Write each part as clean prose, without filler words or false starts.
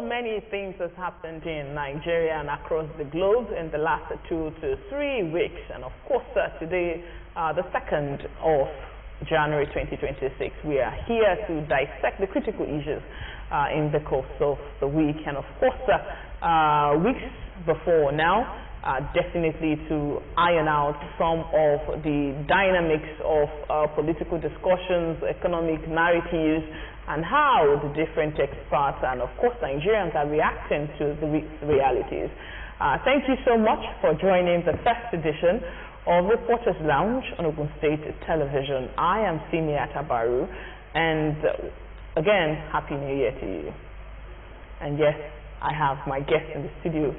many things has happened in Nigeria and across the globe in the last 2 to 3 weeks. And of course, today, the 2nd of January 2026, we are here to dissect the critical issues in the course of the week. And of course, weeks before now, definitely to iron out some of the dynamics of political discussions, economic narratives, and how the different experts and of course Nigerians are reacting to the realities. Thank you so much for joining the first edition of Reporters Lounge on Ogun State Television. I am Simi Atabaru, and again, Happy New Year to you. And yes, I have my guest in the studio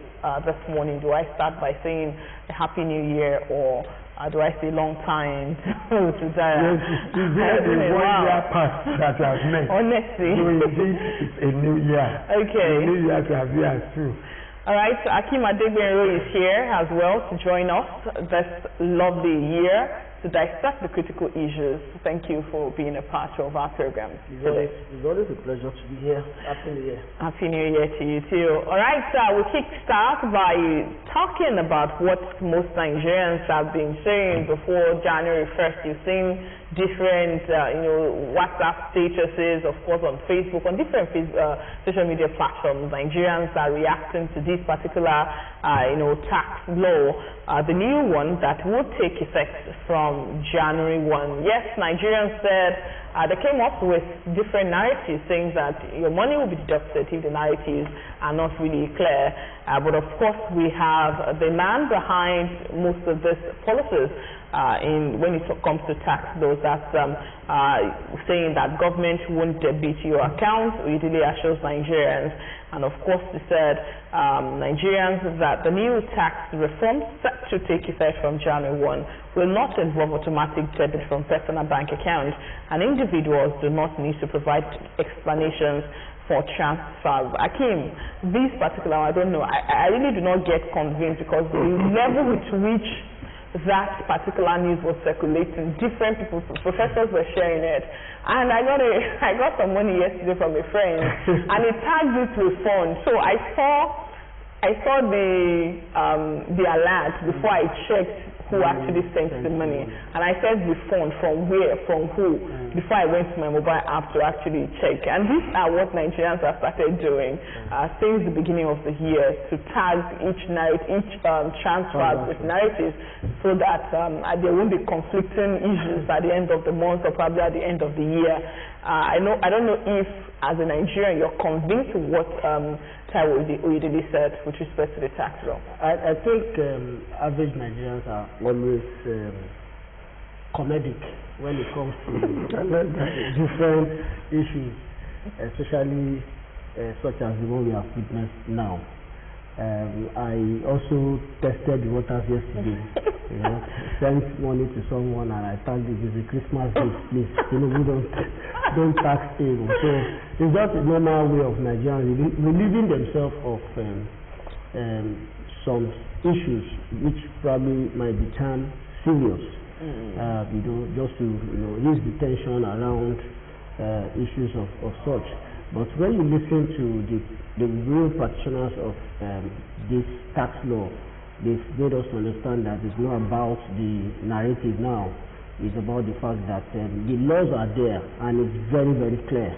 this morning. Do I start by saying a Happy New Year, or do I say long time to die? Yes, it's a 1 year past that you have met. Honestly. So indeed, it's a new year. Okay. A new year to have you too. All right, so Akim Adegbenro is here as well to join us this lovely year to dissect the critical issues. Thank you for being a part of our program. It's always a pleasure to be here. Happy New Year. Happy New Year to you too. All right, we'll kick start by talking about what most Nigerians have been saying before January 1st. You've seen different, WhatsApp statuses, of course, on Facebook, on different social media platforms. Nigerians are reacting to this particular, tax law, the new one that would take effect from January 1. Yes, Nigerians said they came up with different narratives saying that your money will be deducted if the narratives are not really clear. But of course, we have the man behind most of these policies when it comes to tax laws, that's saying that government won't debit your account, usually assures Nigerians. And of course, they said Nigerians that the new tax reform set to take effect from January 1 will not involve automatic debit from personal bank accounts, and individuals do not need to provide explanations for transfers. Akim, this particular, I don't know, I really do not get convinced, because the level with which that particular news was circulating, different people, professors were sharing it, and I got some money yesterday from a friend, and it tagged it refund. So I saw the alert before I checked who actually sent the money, and I said refund from where, from who, before I went to my mobile app to actually check. And these are what Nigerians have started doing since the beginning of the year, to tag each transfer with narratives, so that there won't be conflicting issues at the end of the month or probably at the end of the year. I don't know if, as a Nigerian, you're convinced of what Taiwo Oyedele said with respect to the tax law. I think average Nigerians are always comedic when it comes to different issues, especially such as the one we have witnessed now. I also tested the waters yesterday. Sent money to someone, and I told this is a Christmas gift, please. We don't tax able. So it's just a normal way of Nigerians relieving themselves of some issues which probably might become serious. Just to ease the tension around issues of such. But when you listen to the real practitioners of this tax law, they've made us understand that it's not about the narrative now. It's about the fact that the laws are there, and it's very, very clear.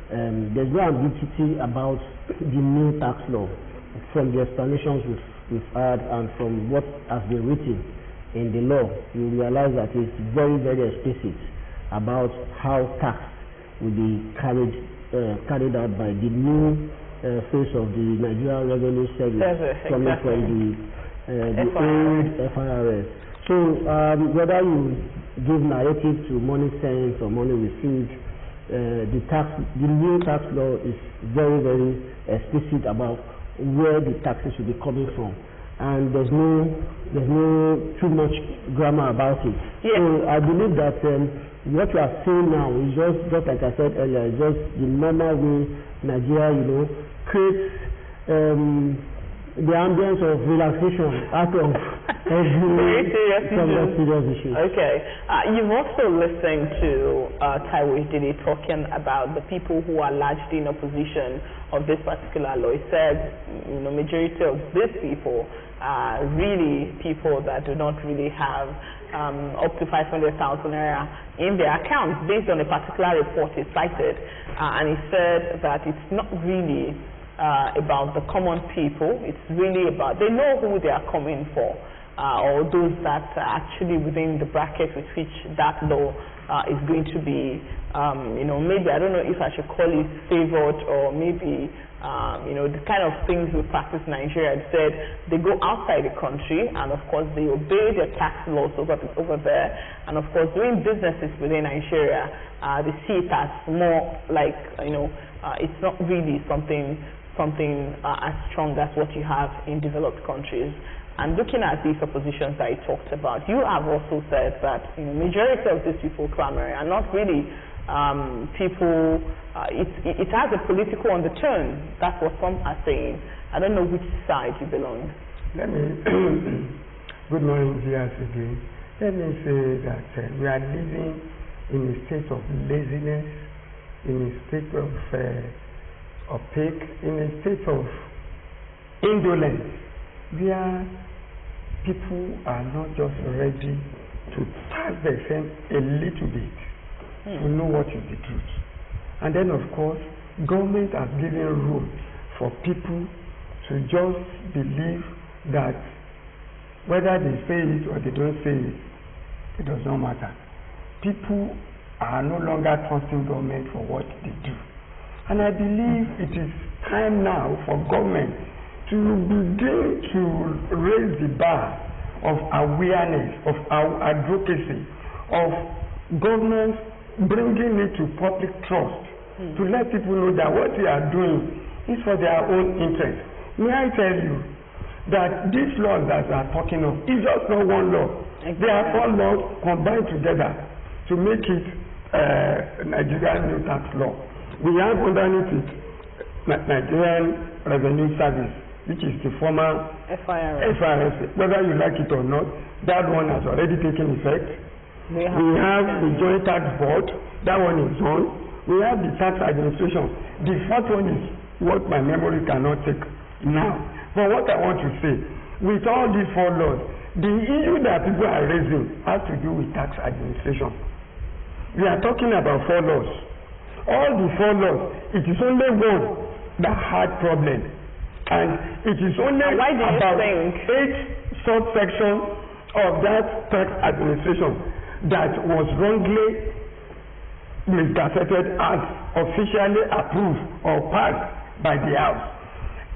There's no ambiguity about the new tax law. From the explanations we've had and from what has been written in the law, you realize that it's very, very explicit about how tax will be carried out by the new face of the Nigerian Revenue Service, coming from the old FIRS. So whether you give narrative to money sent or money received, the new tax law is very, very explicit about where the taxes should be coming from, and there's no too much grammar about it. Yeah. So I believe that what you are seeing now is just like I said earlier, is just the normal way Nigeria, creates the ambience of relaxation out of Very serious issues. Okay. You've also listened to Taiwo Didi talking about the people who are largely in opposition of this particular law. He said, majority of these people are really people that do not really have up to 500,000 naira in their accounts based on a particular report he cited. And he said that it's not really about the common people. It's really about, they know who they are coming for, or those that are actually within the bracket with which that law is going to be, maybe, I don't know if I should call it favored, or maybe, the kind of things we practice in Nigeria. Said they go outside the country, and of course they obey the tax laws over there, and of course doing businesses within Nigeria, they see it as more like, it's not really something as strong as what you have in developed countries. And looking at these oppositions that I talked about, you have also said that majority of these people clamoring are not really people. It has a political undertone. That's what some are saying. I don't know which side you belong. Let me. Good morning, viewers again. Let me say that we are living in a state of laziness, in a state of opaque, in a state of indolence, where people are not just ready to pass the exam a little bit to know what is the truth. And then, of course, government has given room for people to just believe that whether they say it or they don't say it, it does not matter. People are no longer trusting government for what they do. And I believe it is time now for government to begin to raise the bar of awareness, of our advocacy, of government bringing it to public trust, to let people know that what they are doing is for their own interest. May I tell you that these laws that we are talking of is just not one law. Exactly. They are all laws combined together to make it Nigerian new tax law. We have underneath it Nigerian Revenue Service, which is the former FIRS. Whether you like it or not, that one has already taken effect. We have the Joint Tax Board, that one is on. We have the Tax Administration. The fourth one is what my memory cannot take now. But what I want to say, with all these four laws, the issue that people are raising has to do with tax administration. We are talking about four laws. All the four laws, it is only one that had problem, and it is only about 8 subsections of that tax administration that was wrongly misgazetted as officially approved or passed by the House.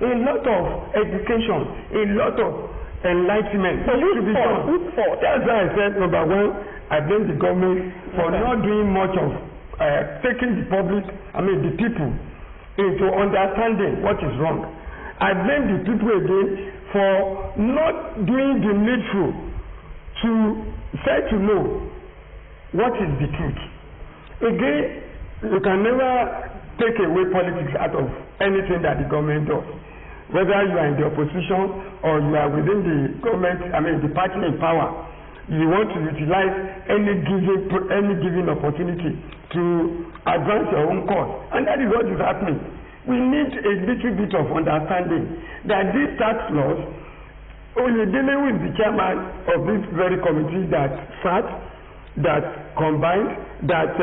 A lot of education, a lot of enlightenment. So that's why I said, number one, I blame the government for not doing much of taking the people into understanding what is wrong. I blame the people again for not doing the needful to try to know what is the truth. Again, you can never take away politics out of anything that the government does. Whether you are in the opposition or you are within the government, the party in power, you want to utilize any given opportunity to advance your own cause. And that is what is happening. We need a little bit of understanding that these tax laws, only dealing with the chairman of this very committee that sat, that combined, that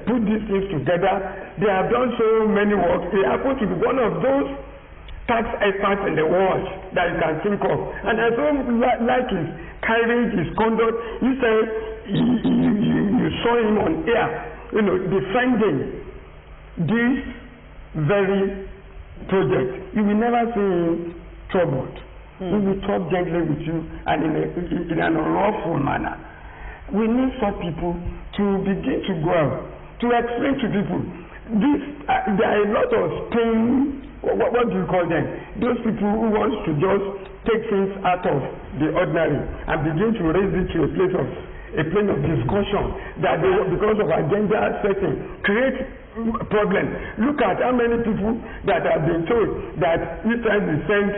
put these things together, they have done so many work. They happen to be one of those tax experts in the world that you can think of. And I don't like his carrying his conduct. You say you saw him on air, defending this very project. You will never see him troubled. He will talk gently with you and in an unlawful manner. We need some people to begin to go out, to explain to people. There are a lot of things. What do you call them? Those people who want to just take things out of the ordinary and begin to raise it to a plane of discussion that they, because of agenda setting, create problem. Look at how many people that have been told that each time you send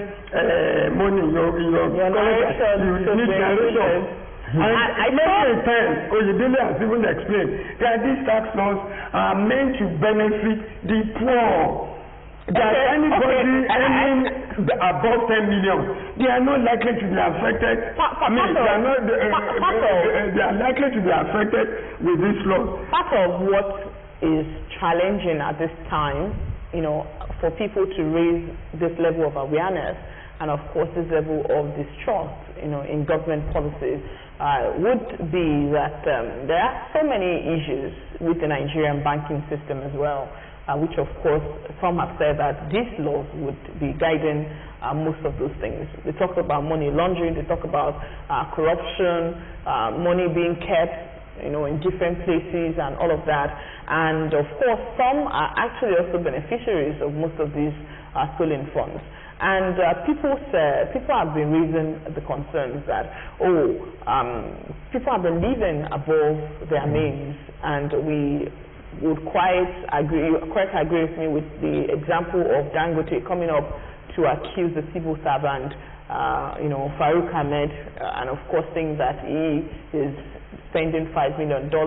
money in your narration, you need narration. And many times, Oyedele has even explained that these tax laws are meant to benefit the poor. That anybody earning above 10 million, they are not likely to be affected. They are likely to be affected with this law. Part of what is challenging at this time, for people to raise this level of awareness and of course this level of distrust, in government policies, would be that there are so many issues with the Nigerian banking system as well. Which of course some have said that these laws would be guiding most of those things. They talk about money laundering, they talk about corruption, money being kept in different places and all of that. And of course some are actually also beneficiaries of most of these stolen funds. And people have been raising the concerns that people have been living above their means, and we would quite agree with me with the example of Dangote coming up to accuse the civil servant, Farouk Ahmed, and of course saying that he is spending $5 million to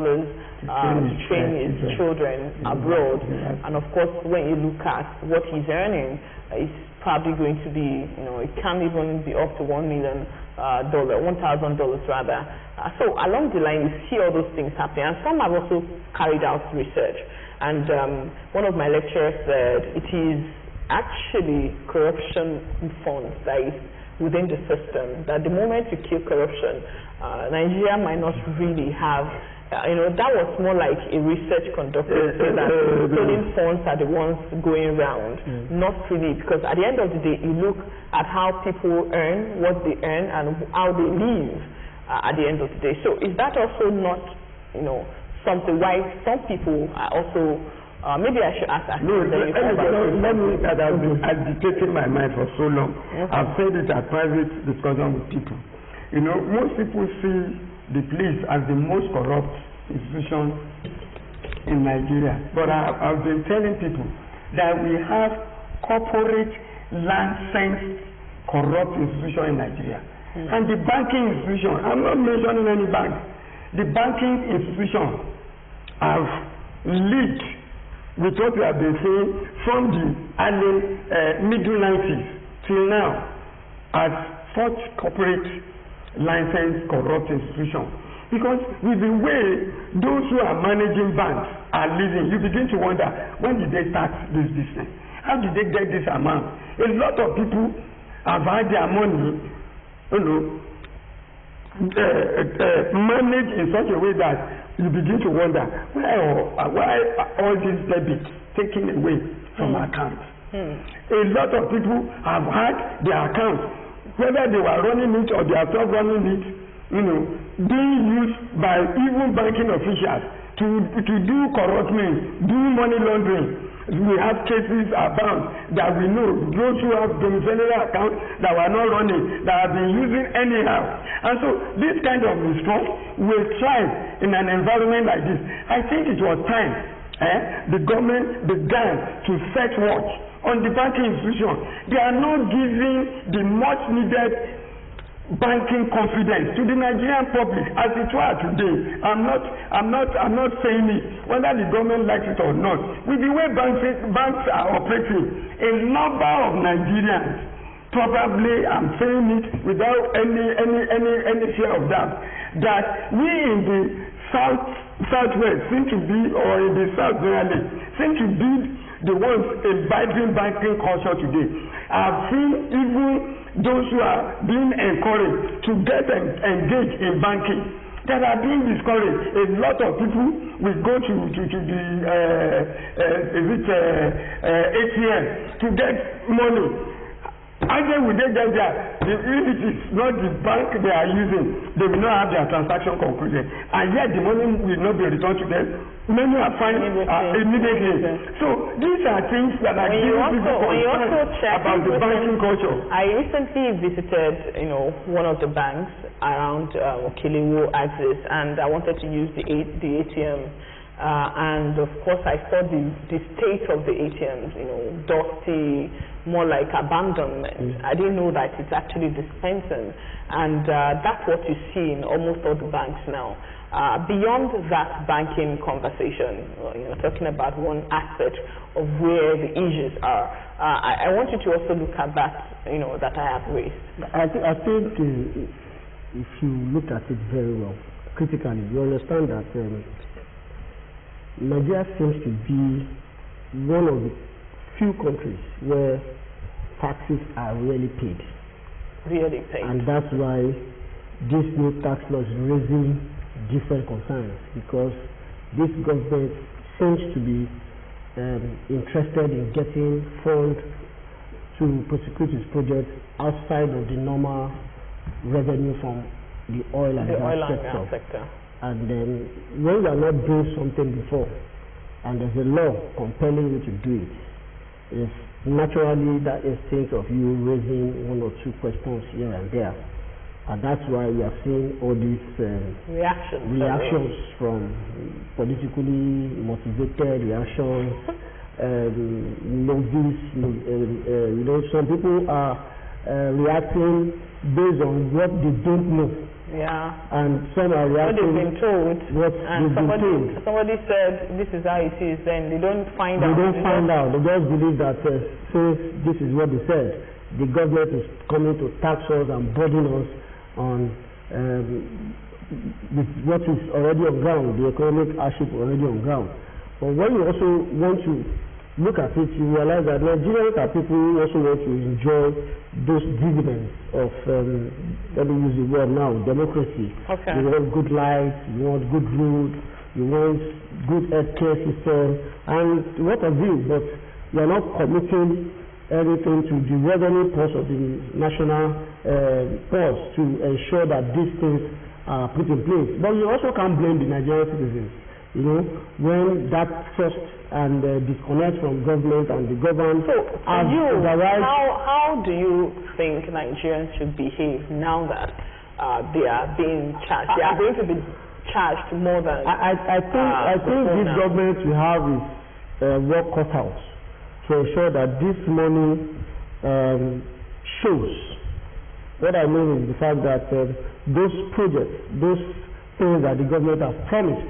train his children abroad. And of course, when you look at what he's earning, it's probably going to be, it can't even be up to $1 million, $1,000 rather. So along the line, you see all those things happening, and some have also carried out research. And one of my lecturers said it is actually corruption funds that is within the system, that the moment you kill corruption, Nigeria might not really have, that was more like a research conducted, so that stolen funds are the ones going around, not really, because at the end of the day, you look at how people earn, what they earn, and how they live at the end of the day. So is that also not, something why some people are also, maybe I should ask that. No, let me, that I've been agitating my mind for so long. I've said it at private discussion with people. Most people see the police as the most corrupt institution in Nigeria. But I've been telling people that we have corporate licensed corrupt institution in Nigeria. And the banking institution, I'm not mentioning any bank, the banking institution have lived with what we have been saying from the early middle 90s till now as such corporate licensed corrupt institution. Because with the way those who are managing banks are living, you begin to wonder, when did they start this business? How did they get this amount? A lot of people have had their money, managed in such a way that you begin to wonder, why all these debits taken away from accounts? A lot of people have had their accounts, whether they were running it or they are still running it, being used by even banking officials to do corrupt means, do money laundering. We have cases abound that we know, those who have domiciliary accounts that were not running, that have been using anyhow. And so this kind of mistrust will thrive in an environment like this. I think it was time the government began to set watch on the banking institution. They are not giving the much needed banking confidence to the Nigerian public as it were today. I'm not saying it whether the government likes it or not. With the way banks are operating, a number of Nigerians, probably I'm saying it without any fear of doubt, that we in the southwest seem to be, or in the south generally, seem to be the ones imbibing banking culture today. I've seen even those who are being encouraged to get engaged in banking that are being discouraged. A lot of people will go to the ATM to get money. Either will they get there, if it is not the bank they are using, they will not have their transaction concluded, and yet the money will not be returned to them. Many are fined immediately. So these are things that are giving people concern about the banking culture. I recently visited, one of the banks around Okelewo Axis, and I wanted to use the ATM. and of course I saw the state of the ATMs, dusty, more like abandonment. I didn't know that it's actually dispensing, and that's what you see in almost all the banks now. Beyond that banking conversation, talking about one aspect of where the issues are, I want you to also look at that, that I have raised. I think if you look at it very well, critically, you understand that Nigeria seems to be one of the few countries where taxes are really paid. Really paid. And that's why this new tax law is raising different concerns, because this government seems to be interested in getting funds to prosecute its projects outside of the normal revenue from the oil and gas sector. And then when you are not doing something before, and there's a law compelling you to do it, it's naturally that instinct of you raising one or two questions here and there. And that's why we are seeing all these reactions from politically motivated reactions, novice, some people are reacting based on what they don't know. Yeah. And some are reacting what they've been told. Somebody said this is how it is, then they don't find They out. don't find out. They just believe that since this is what they said, the government is coming to tax us and burden us on with what is already on ground, the economic hardship already on ground. But when you also want to look at it, you realize that Nigerians are people who also want to enjoy those dividends of, let me use the word now, democracy. Okay. You want good lights, you want good road, you want good healthcare system, and what have you, but you are not committing everything to the revenue purse of the national purse to ensure that these things are put in place. But you also can't blame the Nigerian citizens, when that trust and disconnect from government and the government. So, how do you think Nigerians should behave now that they are being charged? They are going to be charged more than. I think this government will have its work cut out to ensure that this money shows. What I mean is the fact that those projects, those things that the government has promised,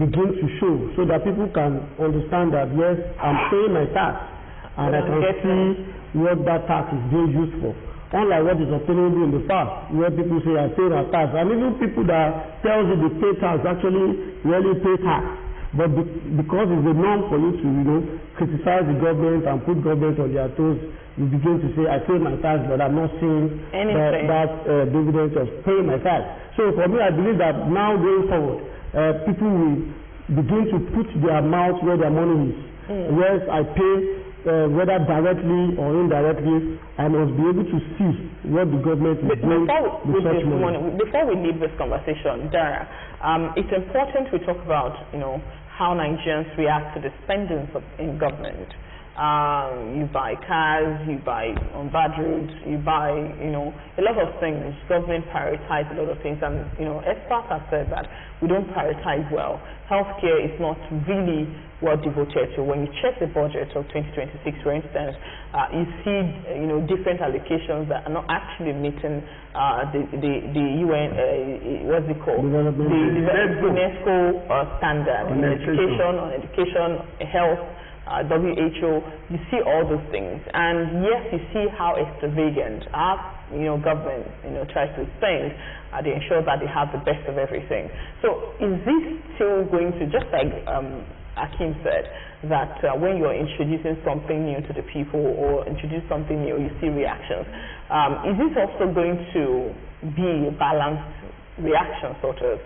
begin to show, so that people can understand that yes, I'm paying my tax, and I can see what that tax is being used for. Unlike what is obtainable in the past, where people say I pay my tax, and even people that tells you they pay tax actually really pay tax. But because it's a norm for you to, criticize the government and put government on their toes, you begin to say, I pay my tax, but I'm not seeing that dividend of paying my tax. So for me, I believe that now going forward, people will begin to put their mouth where their money is. Yes, I pay, whether directly or indirectly, I must be able to see what the government is doing with such money. Before we leave this conversation, Dara, it's important we talk about, how Nigerians react to the spending in government. You buy cars, you buy on bad roads, you buy, a lot of things. Government prioritize a lot of things, and experts have said that we don't prioritize well. Healthcare is not really well devoted to. When you check the budget of 2026, for instance, you see different allocations that are not actually meeting the UN what's it called? The UNESCO standard on education, health. WHO, you see all those things, and yes, you see how extravagant our government tries to spend. They ensure that they have the best of everything. So is this still going to, just like Akeem said, that when you're introducing something new to the people or introduce something new, you see reactions. Is this also going to be a balanced reaction, sort of?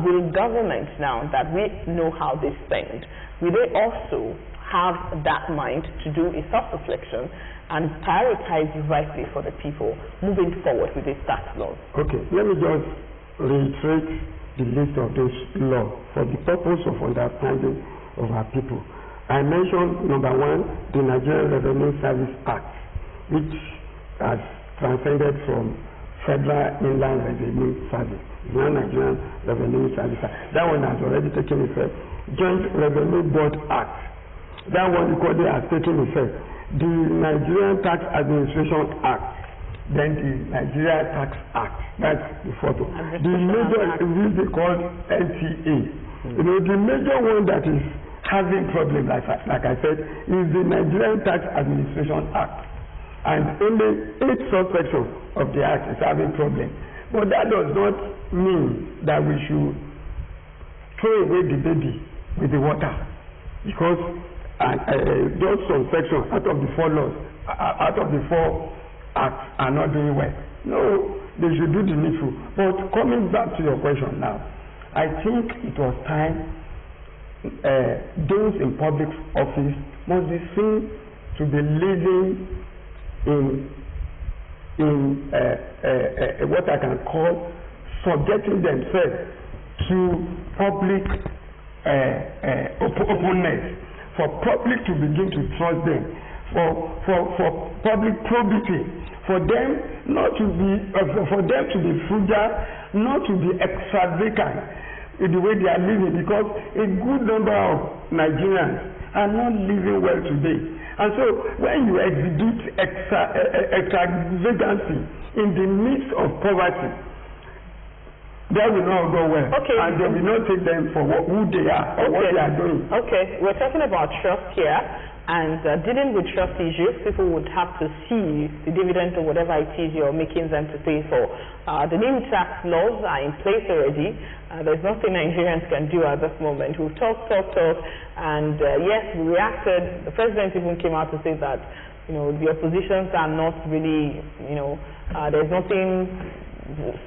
Will government, now that we know how they spend, will they also have that mind to do a self-reflection and prioritize rightly for the people moving forward with these tax laws? Okay, let me just reiterate the list of those laws for the purpose of understanding of our people. I mentioned, number one, the Nigerian Revenue Service Act, which has transcended from Federal Inland Revenue Service, Non-Nigerian Revenue Service. That one has already taken effect. Joint Revenue Board Act. That one recorded has taken effect. The Nigerian Tax Administration Act. Then the Nigeria Tax Act. That's the photo. The major is called NTA. You know, the major one that is having problem, like I said, is the Nigerian Tax Administration Act. And only 8 subsections of the act is having problem. But that does not mean that we should throw away the baby with the water, because those subsections out of the 4 laws, out of the 4 acts are not doing well. No, they should do the needful. But coming back to your question now, I think it was time those in public office must be seen to be living in what I can call subjecting themselves to public openness, for public to begin to trust them, for public probity, for them not to be frugal, not to be extravagant in the way they are living, because a good number of Nigerians are not living well today. And so when you exhibit extravagancy in the midst of poverty, that will not go well. Okay. And they will not take them for who they are or what they are doing. Okay, we're talking about trust here, and dealing with trust issues, people would have to see the dividend or whatever it is you're making them to pay for. The new tax laws are in place already. There's nothing Nigerians can do at this moment. We've talked, and yes, we reacted. The president even came out to say that, you know, the oppositions are not really, you know, there's nothing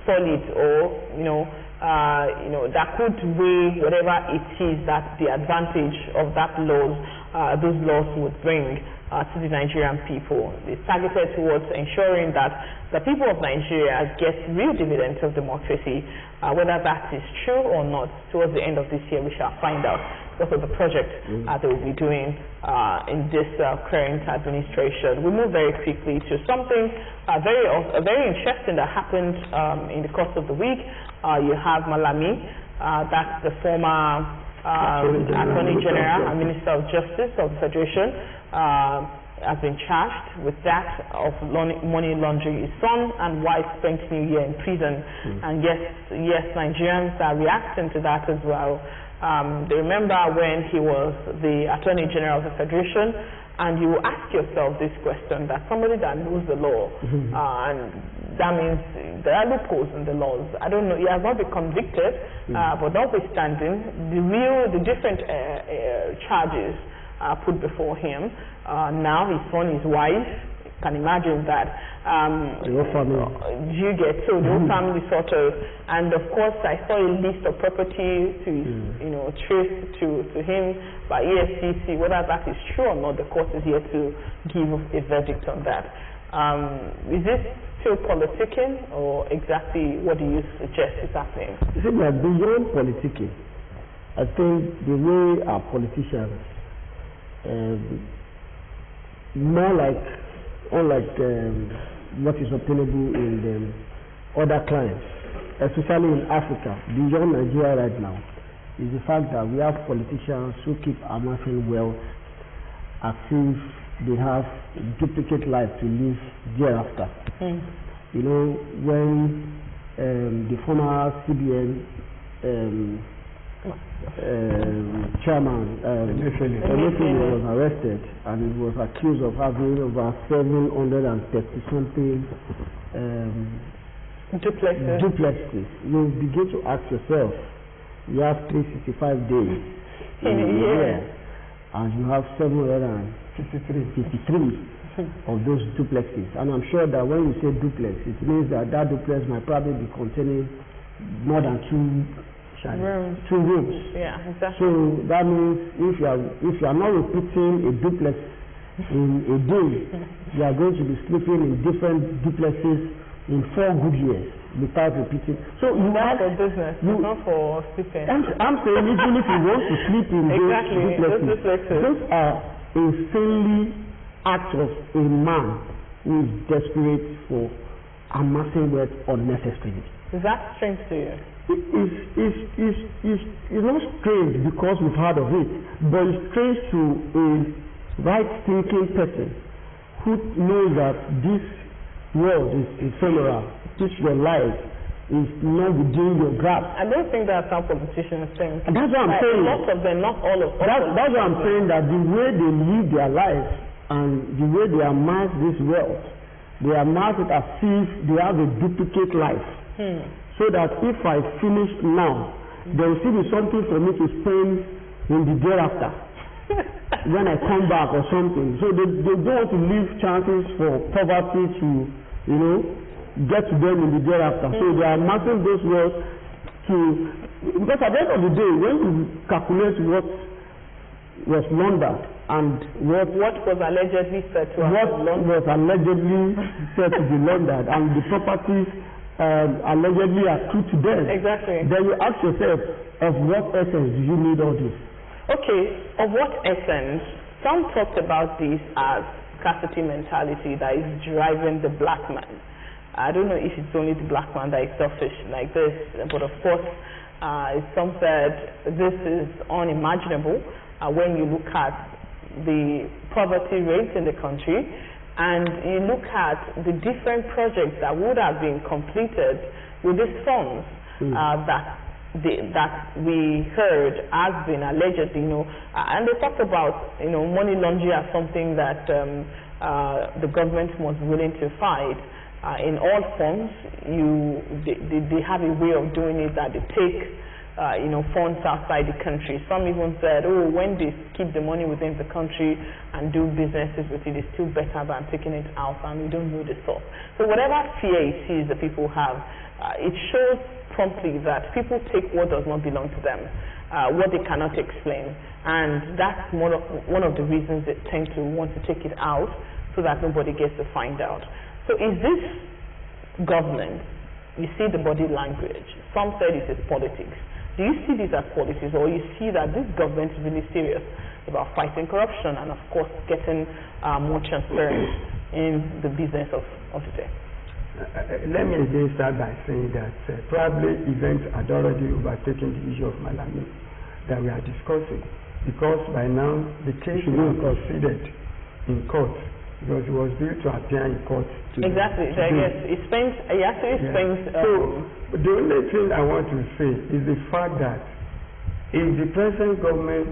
solid or, that could weigh whatever it is that the advantage of those laws would bring to the Nigerian people. It's targeted towards ensuring that the people of Nigeria get real dividends of democracy. Whether that is true or not, towards the end of this year we shall find out what of the project they will be doing in this current administration. We move very quickly to something very interesting that happened in the course of the week. You have Malami, that's the former Attorney General and Minister of Justice of the Federation, has been charged with that of money laundering. His son and wife spent New Year in prison, and yes, Nigerians are reacting to that as well. They remember when he was the Attorney General of the Federation, and you ask yourself this question, that somebody that knows the law, and that means there are loopholes in the laws. I don't know, he has not been convicted, but notwithstanding, the different charges put before him. Now his son, his wife, can imagine that. You get so the whole family sort of, and of course I saw a list of property to traced to him by EFCC. Whether that is true or not, the court is here to give a verdict on that. Is this still politicking, or exactly what do you suggest is happening? You see, beyond politicking, I think the way our politicians, unlike what is obtainable in other clients, especially in Africa, beyond Nigeria right now, is the fact that we have politicians who keep amassing wealth as if they have duplicate life to live thereafter. You know, when the former CBN chairman Emefiele was arrested, and he was accused of having over 730-something duplexes. You begin to ask yourself, you have 365 days in a year, and you have 753 of those duplexes. And I'm sure that when you say duplex, it means that duplex might probably be containing more than two rooms. Yeah, exactly. So that means if you are not repeating a duplex in a day, you are going to be sleeping in different duplexes in 4 good years without repeating. So you that's for business, not for sleeping. I'm saying even if you want to sleep in those duplexes, those are insanely acts of a man who is desperate for amassing wealth unnecessarily. Is that strange to you? It's not strange because we've heard of it, but it's strange to a right-thinking person who knows that this world is ephemeral, this your life is not within your grasp. I don't think that's how politicians think. And that's what I'm saying. Lots of them, not all of them. That's what I'm saying, that the way they live their life and the way they amass this wealth, they amass it as if they have a duplicate life. So that if I finish now, there will still be something for me to spend in the thereafter. When I come back or something. So they don't want to leave chances for poverty to, get to them in the thereafter. So they are amassing those wealth because at the end of the day, when you calculate what was laundered and what was allegedly said to was allegedly said to be laundered and the properties allegedly are true to them. Exactly. Then you ask yourself, of what essence do you need all this? Okay, of what essence? Some talked about this as scarcity mentality that is driving the black man. I don't know if it's only the black man that is selfish like this, but of course, some said this is unimaginable when you look at the poverty rate in the country and you look at the different projects that would have been completed with these funds that we heard has been allegedly, and they talked about, money laundering as something that the government was willing to fight. In all forms, they have a way of doing it that they take, funds outside the country. Some even said, when they keep the money within the country and do businesses with it, it's still better than taking it out, and we don't know the source. So whatever fear it is that people have, it shows promptly that people take what does not belong to them, what they cannot explain, and that's one of the reasons they tend to want to take it out so that nobody gets to find out. So is this government, you see the body language, some said it is politics. Do you see this as politics, or you see that this government is really serious about fighting corruption and of course getting more transparent in the business of the day? Let me again start by saying that probably events had already overtaken the issue of Malami that we are discussing, because by now the case is proceeded in court, because he was due to appear in court today. Exactly. Yes, he actually spends. So the only thing I want to say is the fact that if the present government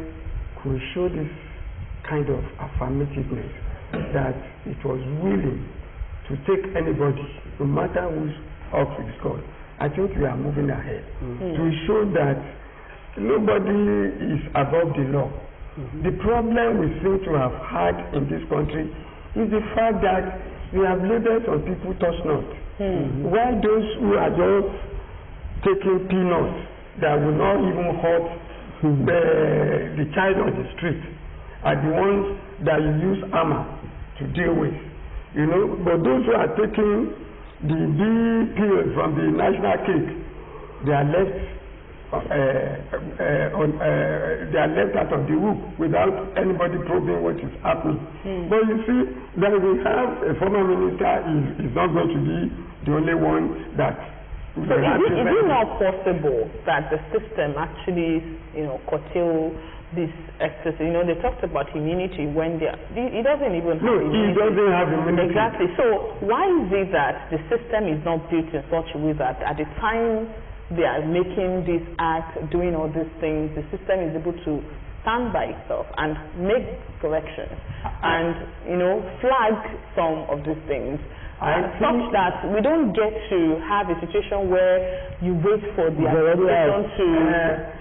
could show this kind of affirmativeness, that it was willing to take anybody, no matter whose off it's called, I think we are moving ahead to show that nobody is above the law. The problem we seem to have had in this country is the fact that we have labeled some people touch not, while those who are just taking peanuts that will not even hurt the child on the street are the ones that you use armor to deal with. But those who are taking the big pill from the national cake, they are left they are left out of the hook without anybody probing what is happening. But you see, that we have a former minister is not going to be the only one that. So is it not possible that the system actually, curtail this excess? They talked about immunity when he doesn't even have immunity. He doesn't have immunity. Exactly. So why is it that the system is not built in such a way that at the time they are making this act, doing all these things, the system is able to stand by itself and make corrections and, flag some of these things such that we don't get to have a situation where you wait for the administration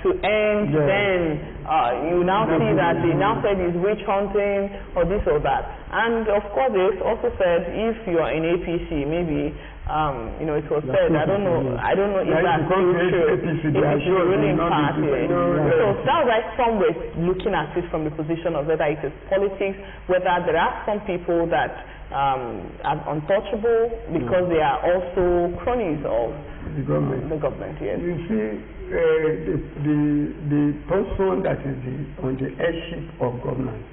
to end, then you now see that they now said it's witch hunting or this or that. And of course they also said if you are in APC, maybe it was said, I don't know if that's true, if it's a ruling party. So that's why some were looking at it from the position of whether it is politics, whether there are some people that are untouchable because they are also cronies of the government. Yes. You see, the person that is on the headship of governance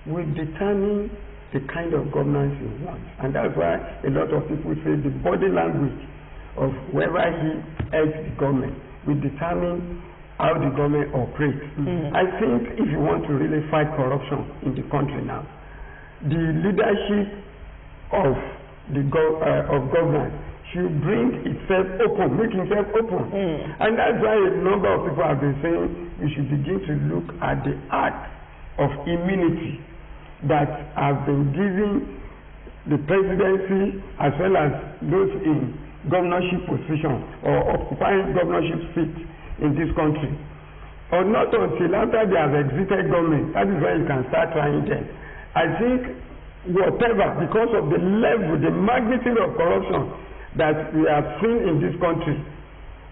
will determine the kind of governance you want. And that's why a lot of people say the body language of whoever he heads the government will determine how the government operates. I think if you want to really fight corruption in the country now, the leadership of government should bring itself open, make itself open. And that's why a number of people have been saying we should begin to look at the act of immunity that have been giving the presidency as well as those in governorship position or occupying governorship seat in this country. Or not until after they have exited government, that is when you can start trying them. I think whatever, because of the level, the magnitude of corruption that we have seen in this country,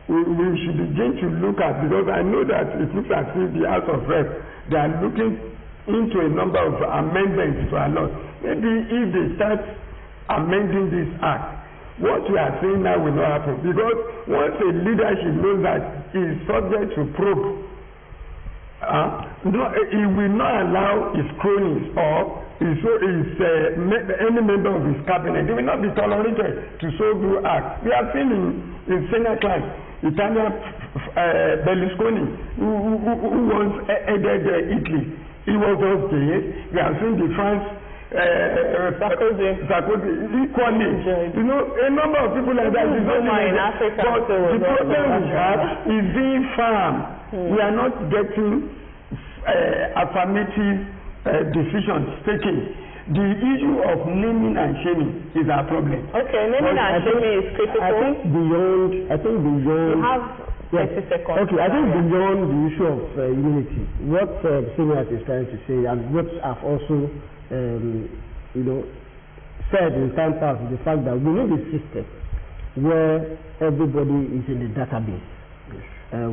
we should begin to look at, because I know that it looks as if the House of Reps, they are looking into a number of amendments to our law. Maybe if they start amending this act, what we are saying now will not happen, because once a leadership knows that he is subject to probe, he will not allow his cronies or any member of his cabinet. They will not be tolerated to so do act. We have seen in Senate class, Italian Berlusconi, who once headed Italy. He was just there. We have seen the France Sarkozy equally. You know, a number of people like that. In Africa, but the problem we have is being firm. We are not getting affirmative decisions taken. The issue of naming and shaming is our problem. Okay, naming and shaming is critical. I think beyond. You have 30 seconds. Okay, I think beyond the issue of unity, what Senior is trying to say, and what I've also, said in time past, is the fact that we need a system where everybody is in the database.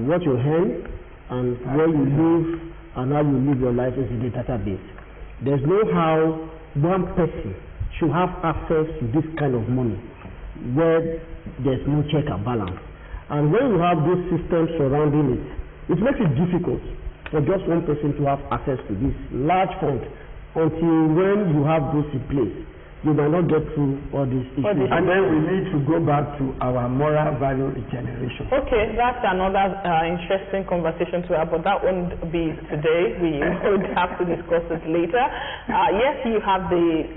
What you earn and where you live and how you live your life is in the database. There's no how one person should have access to this kind of money where there's no check and balance. And when you have those systems surrounding it, it makes it difficult for just one person to have access to this large fund until when you have those in place. You might not get through all these issues. And then we need to go back to our moral value regeneration. Okay, that's another interesting conversation to have, but that won't be today. We would have to discuss it later. Yes, you have the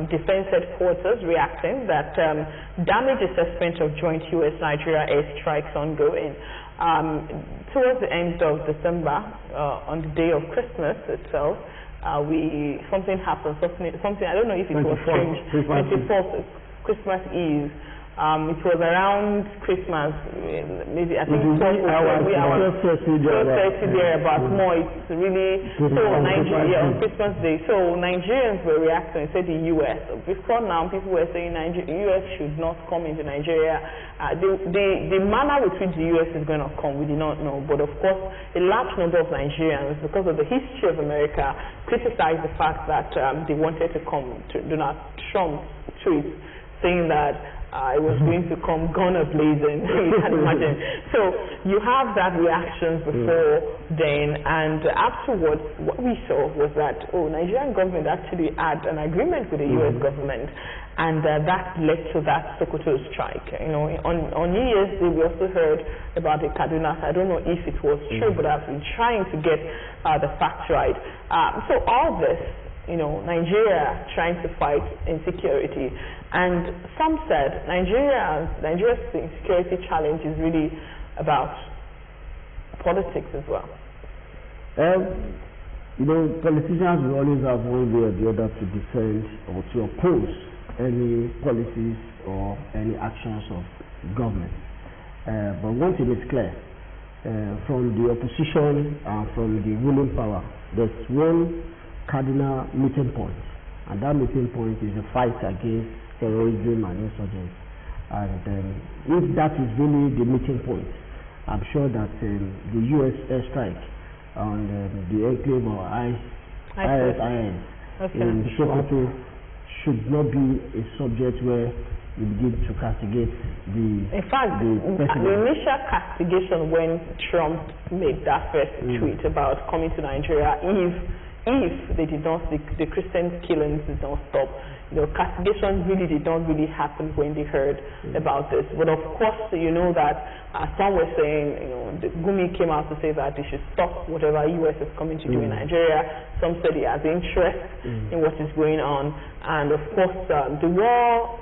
defense headquarters reacting that damage assessment of joint U.S.-Nigeria airstrikes ongoing. Towards the end of December, on the day of Christmas itself, something happened. Something I don't know if it was strange. 24th, Christmas Eve. It was around Christmas, maybe I think 12 hours, 12:30 there, about more. It's really so Nigeria on Christmas Day. So Nigerians were reacting. Said the U.S. Before now, people were saying the U.S. should not come into Nigeria. The manner with which the U.S. is going to come, we do not know. But of course, a large number of Nigerians, because of the history of America, criticized the fact that they wanted to come to Donald Trump's tweet saying that it was going to come gun a-blazing, you can imagine. So you have that reactions before then, and afterwards what we saw was that, Nigerian government actually had an agreement with the U.S. government, and that led to that Sokoto strike. On New Year's Day we also heard about the Kaduna. I don't know if it was true, but I've been trying to get the facts right. So all this, Nigeria trying to fight insecurity. And some said Nigeria's security challenge is really about politics as well. Politicians will always have one way or the other to defend or to oppose any policies or any actions of government. But one thing is clear, from the opposition and from the ruling power, there's one cardinal meeting point, and that meeting point is the fight against terrorism and insurgents. And if that is really the meeting point, I'm sure that the U.S. airstrike on the enclave or ISIS in Sokoto should not be a subject where we begin to castigate the initial castigation when Trump made that first tweet about coming to Nigeria, if if they did not, the Christian killings did not stop. Castigation really did not really happen when they heard about this. But of course, you know that some were saying, the Gumi came out to say that they should stop whatever US is coming to do in Nigeria. Some said he has interest in what is going on. And of course, the war,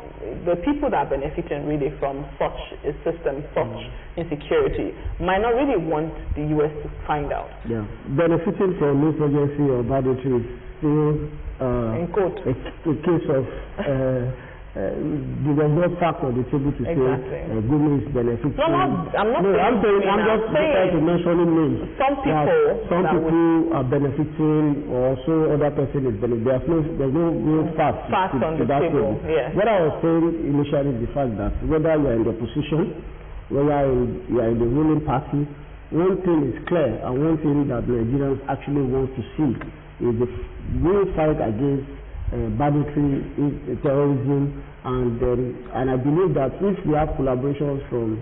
the people that are benefiting really from such a system, such insecurity, might not really want the US to find out. Yeah, benefiting from insurgency or banditry is still in quote. A case of there was no fact on the table to say Gumi is benefiting. No, I'm just trying to mention names. Some people are benefiting, or so other person is benefiting. There's no real fact on the table. Yes. What I was saying initially is the fact that whether you are in the opposition, whether you are in the ruling party, one thing is clear, and one thing that Nigerians actually want to see is the real fight against banditry, terrorism, and I believe that if we have collaborations from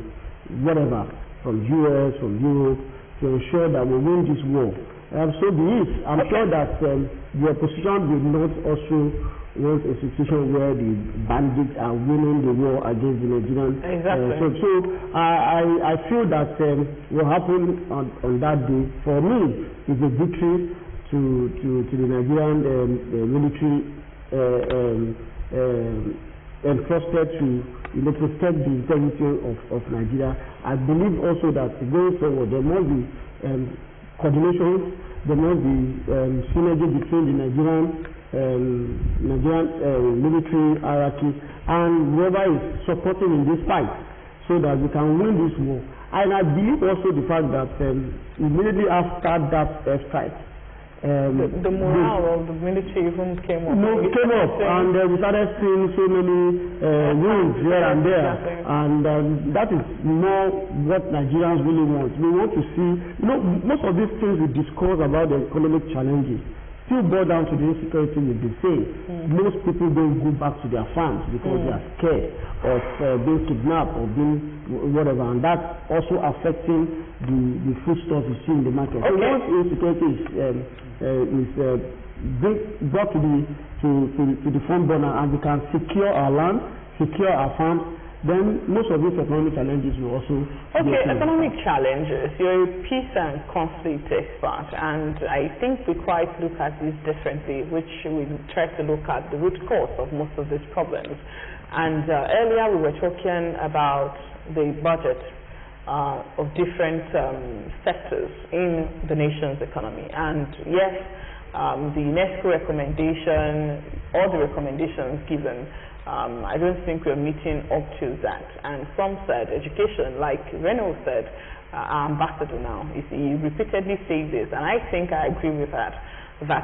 whatever, from US, from Europe, to ensure that we win this war, so be it. I'm sure that the opposition will not also want a situation where the bandits are winning the war against the Nigerian. Exactly. So I feel that what happened on that day, for me, is a victory to the Nigerian military entrusted to protect the integrity of Nigeria. I believe also that going forward there must be coordination, there must be synergy between the Nigerian military hierarchy and whoever is supporting in this fight, so that we can win this war. And I believe also the fact that immediately after that strike, the morale of the military even came up. And we started seeing so many wounds here and there. And that is more what Nigerians really want. We want to see, most of these things we discuss about the economic challenges still boil down to the insecurity we've been saying. Most people don't go back to their farms because they are scared of being kidnapped or being whatever, and that's also affecting the foodstuffs you see in the market. So once insecurity is brought to the front burner, and we can secure our land, secure our farms, then most of these economic challenges will also economic challenges. You're a peace and conflict expert, and I think we quite look at this differently, which we try to look at the root cause of most of these problems. And earlier we were talking about the budget of different sectors in the nation's economy. And yes, the UNESCO recommendation, all the recommendations given, I don't think we're meeting up to that. And some said education, like Renault said, our ambassador now, he repeatedly says this, and I think I agree with that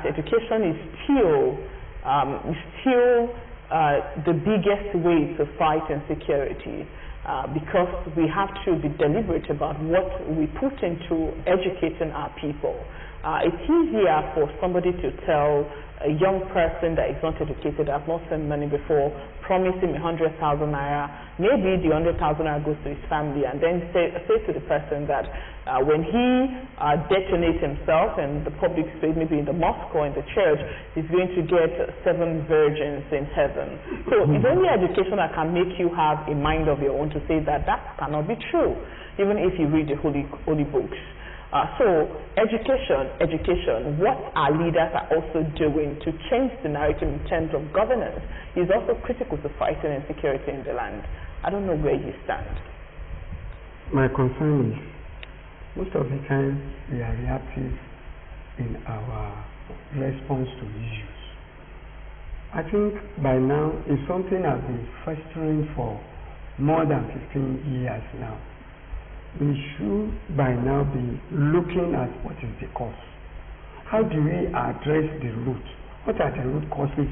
education is still the biggest way to fight insecurity, because we have to be deliberate about what we put into educating our people. It's easier for somebody to tell a young person that is not educated, has not sent money before, promise him 100,000 naira, maybe the 100,000 naira goes to his family, and then say to the person that when he detonates himself in the public space, maybe in the mosque or in the church, he's going to get 7 virgins in heaven. So it's only education that can make you have a mind of your own to say that that cannot be true, even if you read the holy books. So education, what our leaders are also doing to change the narrative in terms of governance is also critical to fighting insecurity in the land. I don't know where you stand. My concern is, most of the time we are reactive in our response to issues. I think by now it's something I've been festering for more than 15 years now. We should by now be looking at what is the cause. How do we address the root? What are the root causes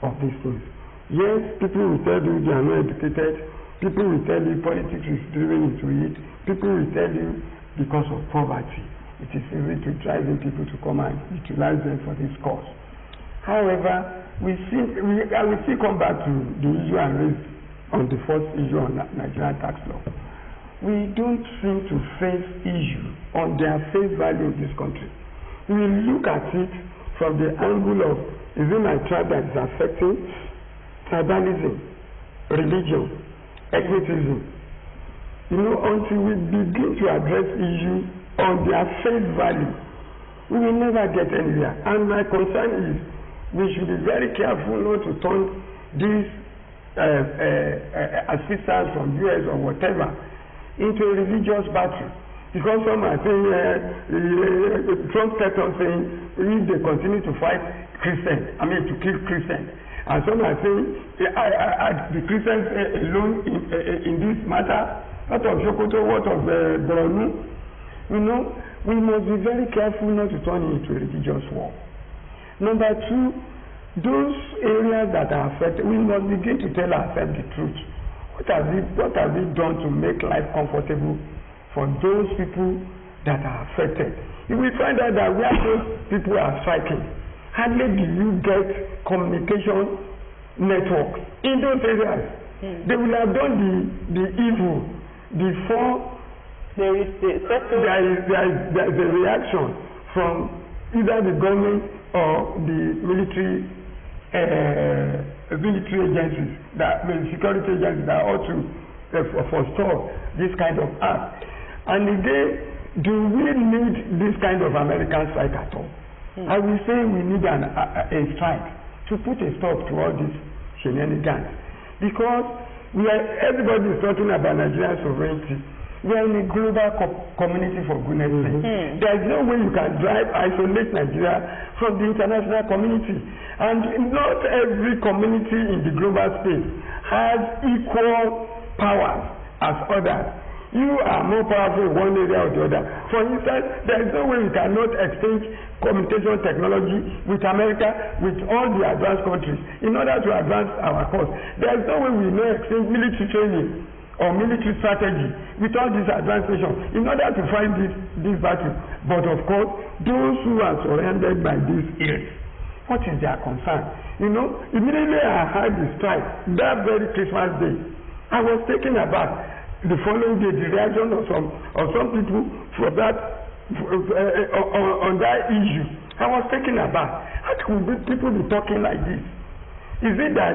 of these things? Yes, people will tell you they are not educated. People will tell you politics is driven into it. People will tell you because of poverty. It is easy to drive in people to come and utilize them for this cause. However, I will still come back to the issue I raised on the first issue on Nigerian tax law. We don't seem to face issues on their face value in this country. We look at it from the angle of, is it my tribe that is affecting? Tribalism, religion, ethnicism. You know, until we begin to address issues on their face value, we will never get anywhere. And my concern is we should be very careful not to turn these assistance from US or whatever into a religious battle. Because some are saying, Trump kept on saying, if they continue to fight Christians, to kill Christians. And some are saying, the Christians alone in this matter, what of Sokoto, what of Borno? You know, we must be very careful not to turn it into a religious war. Number two, those areas that are affected, we must begin to tell ourselves the truth. What have we done to make life comfortable for those people that are affected? If we find out that where those people are striking, hardly do you get communication networks in those areas. They will have done the evil before there is a reaction from either the government or the military agencies, security agencies that ought to forestall this kind of act. And again, do we need this kind of American strike at all? I will say we need a strike to put a stop to all these shenanigans, because everybody is talking about Nigerian sovereignty. We are in a global community, for goodness sake. There is no way you can isolate Nigeria from the international community. And not every community in the global space has equal powers as others. You are more powerful in one area or the other. For instance, there is no way we cannot exchange communication technology with America, with all the advanced countries, in order to advance our cause. There is no way we may exchange military training or military strategy with all these advanced nations in order to fight this battle. But of course, those who are surrounded by these ills, what is their concern? You know, immediately I heard the strike that very Christmas day, I was taken aback. The following day, the reaction of some people for that on that issue, I was taken aback. How could people be talking like this? Is it that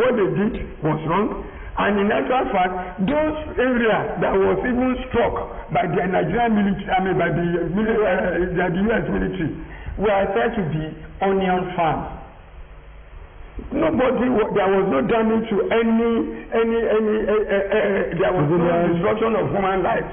what they did was wrong? And in actual fact, those areas that was even struck by the Nigerian military, by the US military, were said to be onion farms. There was no damage to there was no destruction of human life.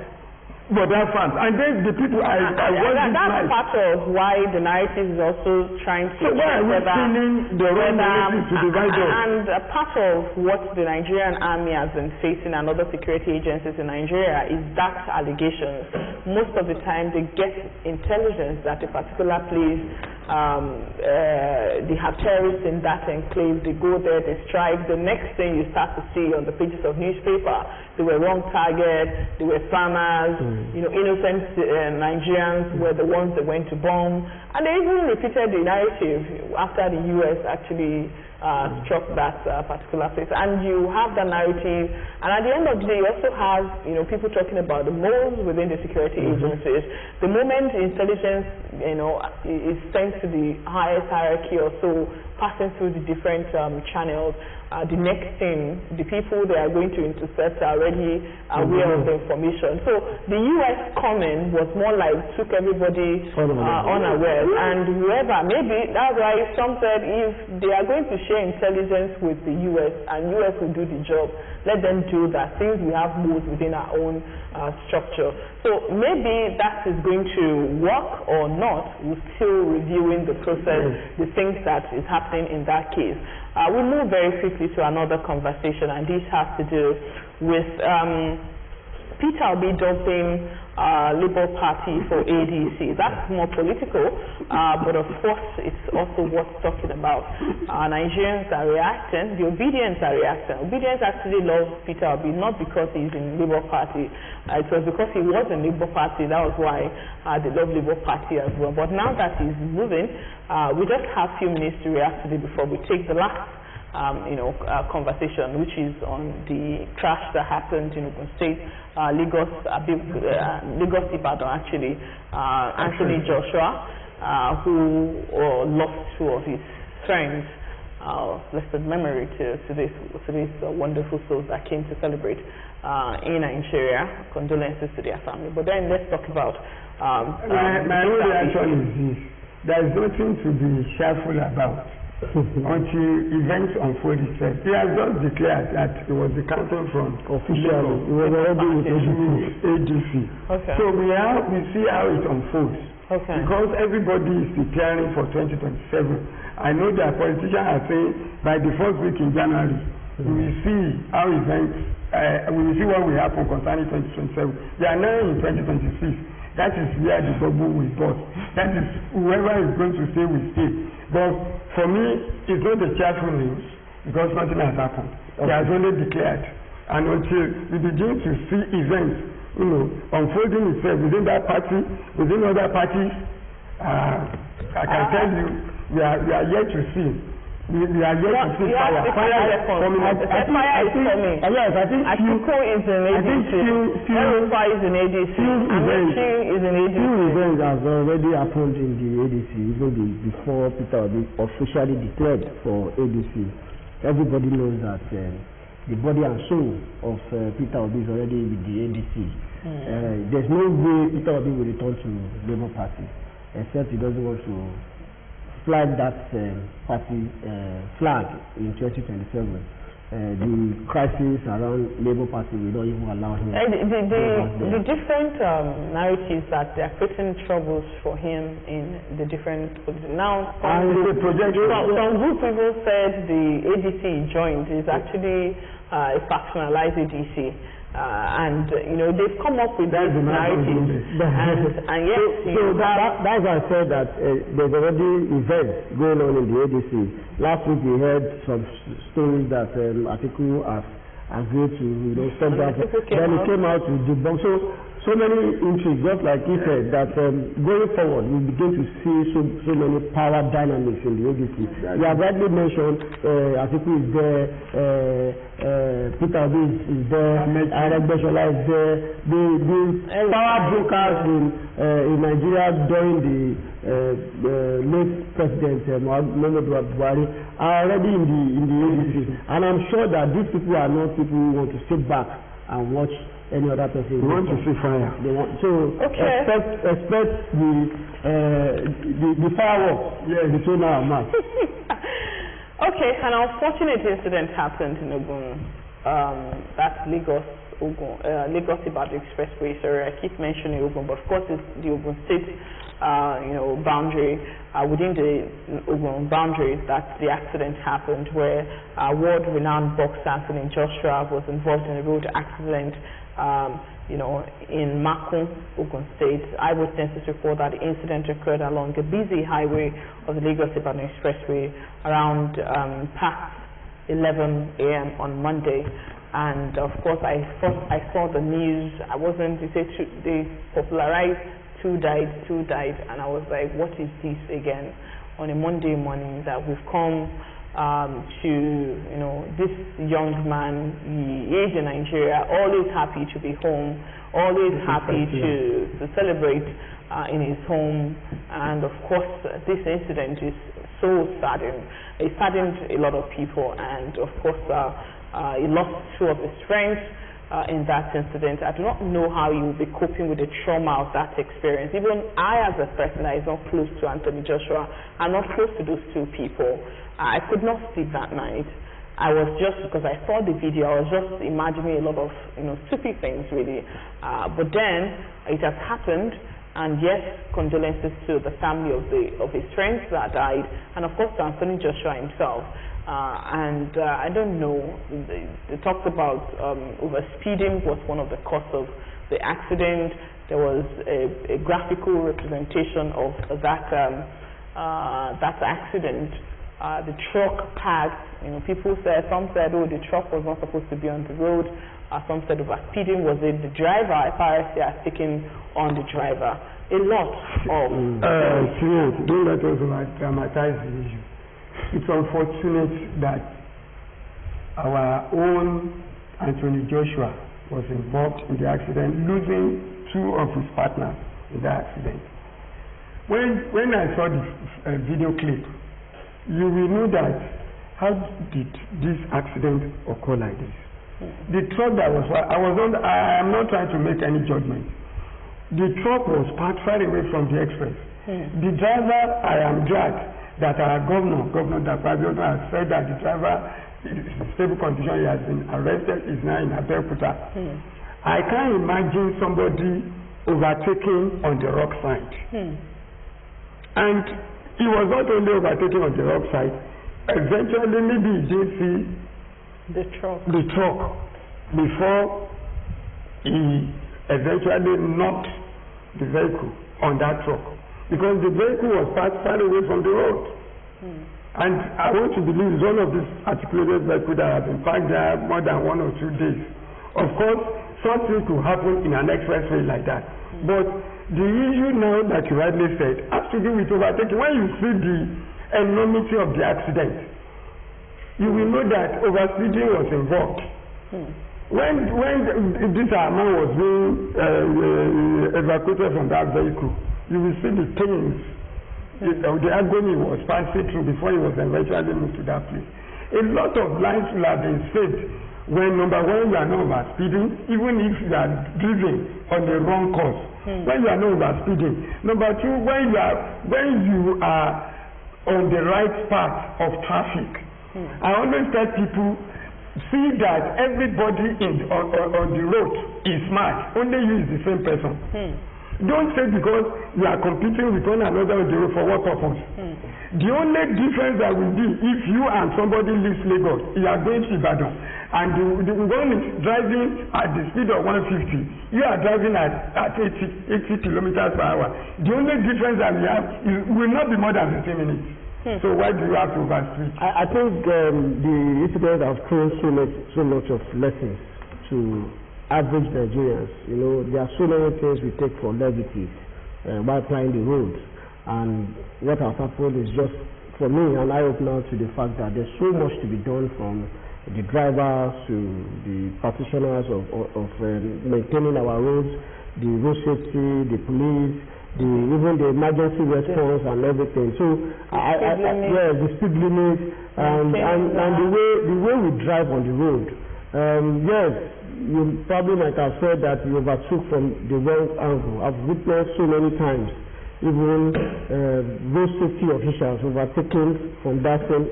But that farms, and then the people that's part of why the narrative is also trying to the wrong narrative to divide us. And a part of what the Nigerian army has been facing and other security agencies in Nigeria is that allegations. Most of the time they get intelligence that a particular place they have terrorists in that enclave, they go there, they strike. The next thing you start to see on the pages of newspaper, they were wrong target, they were farmers, innocent Nigerians were the ones that went to bomb. And they even repeated the narrative after the US actually struck that particular place. And you have the narrative, and at the end of the day you also have people talking about the moles within the security agencies. The moment intelligence is sent to the highest hierarchy or so, passing through the different channels, the next thing, the people they are going to intercept are already aware of the information. So the US coming was more like took everybody unaware, and whoever, maybe that's why some said if they are going to share intelligence with the US and US will do the job, let them do that, since we have modes within our own structure. So maybe that is going to work or not. We're still reviewing the process, the things that is happening in that case. We'll move very quickly to another conversation, and this has to do with Peter Obi dumping Labour Party for ADC. That's more political, but of course it's also worth talking about. Nigerians are reacting, the Obedience are reacting. Obedience actually loves Peter Obi, not because he's in Labour Party. It was because he was in Labour Party, that was why they love Labour Party as well. But now that he's moving, we just have a few minutes to react to it before we take the last conversation, which is on the crash that happened in Ogun State, Lagos Ibadan actually, Anthony Joshua. who lost two of his friends. Blessed memory to these wonderful souls that came to celebrate in Nigeria. Condolences to their family. But then let's talk about my own reaction is this: there is nothing to be cheerful about until events unfold itself. He has just declared that it was the council from officially. It was already with ADC. Okay. So we see how it unfolds. Okay. Because everybody is declaring for 2027. I know that politicians are saying by the first week in January, we will see how events, we will see what will happen concerning 2027. They are now in 2026. That is where the bubble will burst. That is whoever is going to stay will stay. But for me, it's not a cheerful news because nothing has happened. Okay. He has only declared. And until we begin to see events, unfolding itself within that party, within other parties, I can tell you, we are yet to see. We are yet to see fire. Fire is coming. Yes, I think Atiku is in ADC. Yoruba is in ADC. Amaechi is in ADC. Few events have already happened in the ADC, even before Peter Obi officially declared for ADC. Everybody knows that the body and soul of Peter Obi is already with the ADC. There's no way Peter Obi will return to Labour Party, except he doesn't want to flag that party flag in 2027. The crisis around Labour Party will not even allow him. The different narratives that they are creating troubles for him in the different now. Some group people said the ADC joined is actually a factionalized ADC. And they've come up with that narrative, and yes. So that's why I said that there's already events going on in the ADC. Last week we heard some stories that Atiku has agreed to step down. Then he came out to debunk. So many intrigues, just like he said, that going forward we begin to see so many power dynamics in the ADC. You have rightly mentioned Atiku is there, Peter Obi is there, Abeokuta is there. The power brokers in Nigeria during the late President Muhammadu Buhari are already in the ADC, and I'm sure that these people are not people who want to sit back and watch any other person. They want to see fire. They want expect the fireworks between now and March. Okay, an unfortunate incident happened in Ogun. That's Lagos Ibadan Expressway. Sorry, I keep mentioning Ogun, but of course it's the Ogun State, boundary. Within the Ogun boundary, that the accident happened, where world-renowned boxer Anthony Joshua was involved in a road accident. In Makun, Ogun State. Eyewitnesses report that the incident occurred along a busy highway of the Lagos-Ibadan Expressway around past 11 a.m. on Monday. And of course, I saw the news. They popularized two died, and I was like, what is this again? On a Monday morning that we've come to this young man. He is in Nigeria, always happy to be home, always happy to celebrate in his home, and of course this incident is so saddening. It saddened a lot of people, and of course he lost two of his friends in that incident. I do not know how you will be coping with the trauma of that experience. Even I, as a person that is not close to Anthony Joshua, I'm not close to those two people. I could not sleep that night. I was just, because I saw the video, I was just imagining a lot of stupid things really. But then it has happened, and yes, condolences to the family of his friends that died, and of course to Anthony Joshua himself. I don't know, they talked about overspeeding was one of the causes of the accident. There was a graphical representation of that accident. The truck passed, some said, oh, the truck was not supposed to be on the road. Some said overspeeding. Was it the driver? FRSC has taken on the driver. A lot of... don't let us dramatize the issue. It's unfortunate that our own Anthony Joshua was involved in the accident, losing two of his partners in the accident. When I saw the video clip, you will know that how did this accident occur like this? The truck that was, I am not trying to make any judgment. The truck was parked far away from the express. The driver, I am glad that our Governor Abeokuta has said that the driver is in stable condition. He has been arrested, is now in Abeokuta. I can't imagine somebody overtaking on the rock side. And he was not only overtaking on the rock side, eventually maybe he did see the truck before he eventually knocked the vehicle on that truck, because the vehicle was parked far away from the road. And I want to believe it's one of these articulated vehicles that have been parked there more than 1 or 2 days. Of course, something could happen in an expressway like that. But the issue now that you rightly said has to do with overtaking. When you see the enormity of the accident, you will know that overspeeding was involved. When this man was being evacuated from that vehicle, you will see the pains, the agony was passing through before he was eventually moved to that place. A lot of lives will have been saved when, number one, you are not overspeeding, even if you are driving on the wrong course. When you are not overspeeding. Number two, when you are on the right path of traffic. I always tell people, see that everybody on the road is smart. Only you is the same person. Don't say because you are competing with one another on the road, for what purpose? The only difference that will be if you and somebody leaves Lagos, you are going to Ibadan, and the one is driving at the speed of 150, you are driving at 80 kilometers per hour. The only difference that we have will not be more than 15 minutes. So why do you have to overspeed? I think the incident has thrown so much of lessons to average Nigerians. You know, there are so many things we take for levity while plying the road, and what has happened is just, for me, an eye-opener to the fact that there's so much to be done, from the drivers to the practitioners of maintaining our roads, the road safety, the police, even the emergency response and everything. So the speed limit and the way we drive on the road. Yes, you probably might have said that you overtook from the wrong angle. I've witnessed so many times even road safety officials overtaken from that same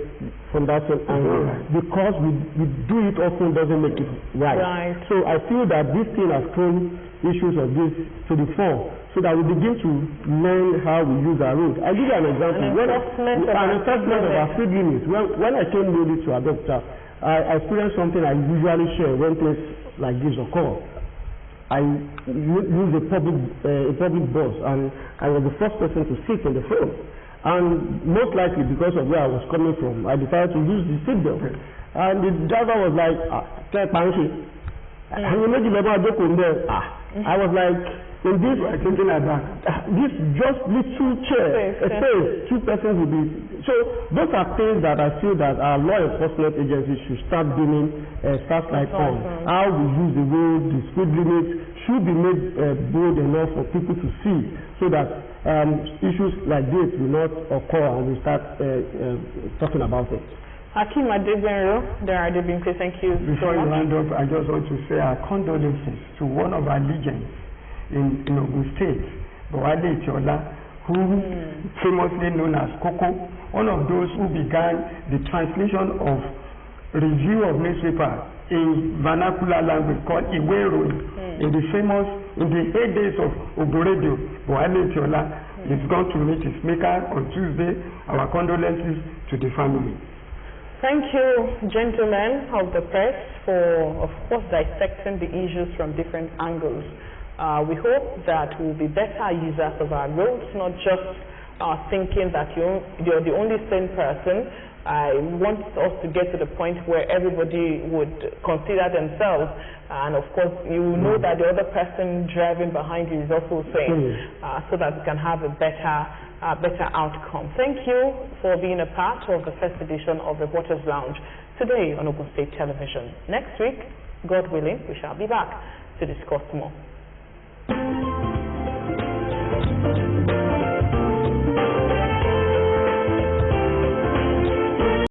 angle, because we do it often doesn't make it right. So I feel that this thing has thrown issues of this to the fore, so that we begin to learn how we use our road. I'll give you an example. An assessment of our speed limits. When I came newly to Abeokuta, I experienced something I usually share when things like this occur. I used a public bus, and I was the first person to sit in the front. And most likely because of where I was coming from, I decided to use the seatbelt. And the driver was like, I was like, in this, thinking about this just little chair, a space, 2 persons will be. So those are things that I feel that our law enforcement agencies should start doing, start like on how we use the road, the speed limit should be made bold enough for people to see, so that issues like this will not occur and we start talking about it. Hakim Adebenro, thank you. Before you round up, I just want to say our condolences to one of our legends in Ogun State, Bowale Itiola, who famously known as Coco, one of those who began the translation of review of newspaper in vernacular language called Iwero in the heydays of Oboredio. Bowale Itiola is going to meet his maker on Tuesday. Our condolences to the family. Thank you, gentlemen of the press, for, of course, dissecting the issues from different angles. We hope that we'll be better users of our roads, not just thinking that you're the only sane person. I want us to get to the point where everybody would consider themselves, and of course you know that the other person driving behind you is also sane, so that we can have a better outcome. Thank you for being a part of the first edition of Reporters Lounge today on Ogun State Television. Next week, God willing, we shall be back to discuss more.